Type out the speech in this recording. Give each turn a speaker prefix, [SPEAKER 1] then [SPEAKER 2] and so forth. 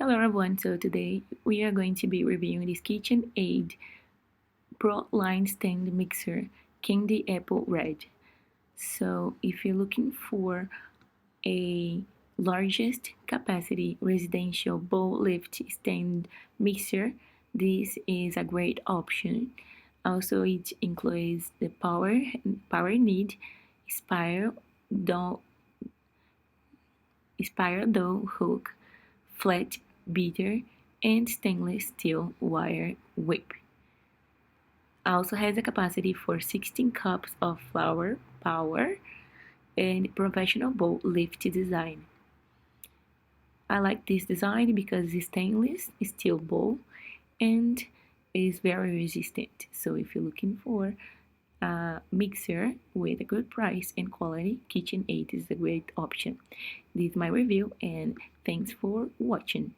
[SPEAKER 1] Hello everyone, so today we are going to be reviewing this KitchenAid Pro Line Stand Mixer Candy Apple Red. So if you're looking for a largest capacity residential bowl lift stand mixer, this is a great option. Also, it includes the power need, spiral dough, spiral dough hook, flat beater, and stainless steel wire whip. Also has a capacity for 16 cups of flour power and professional bowl lift design. I like this design because it's stainless steel bowl and is very resistant. So if you're looking for a mixer with a good price and quality, KitchenAid is a great option. This is my review and thanks for watching.